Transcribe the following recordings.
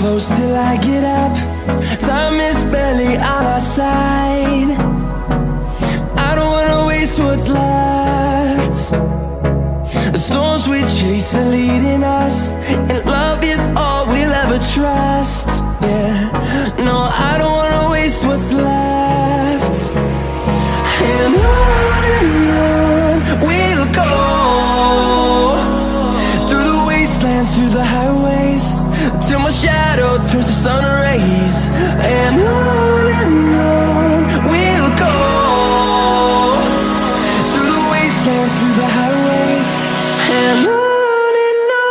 close till I get up. Time is barely on our side. I don't wanna waste what's left. The storms we chase are leading us, and love is all we'll ever trust. Yeah, no, I don't wanna waste what's left. And on we'll go, through the wastelands, through the highways, till my shadow turns to sun rays. And on we'll go, through the wastelands, through the highways, and on we'll go.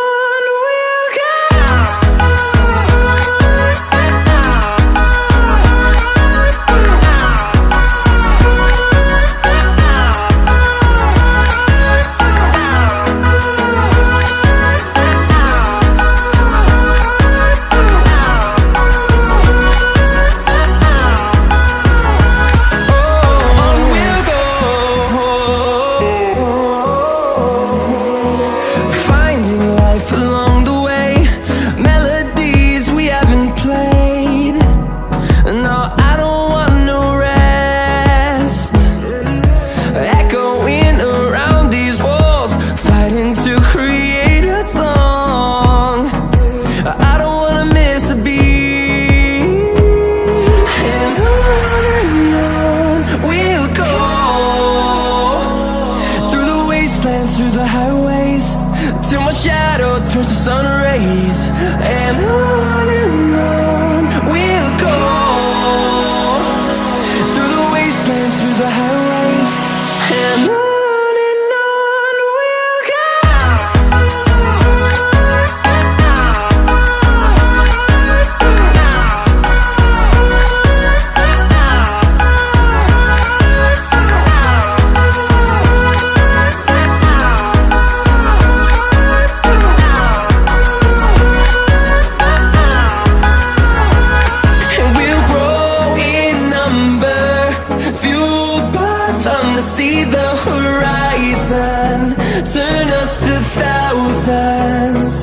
See the horizon, turn us to thousands.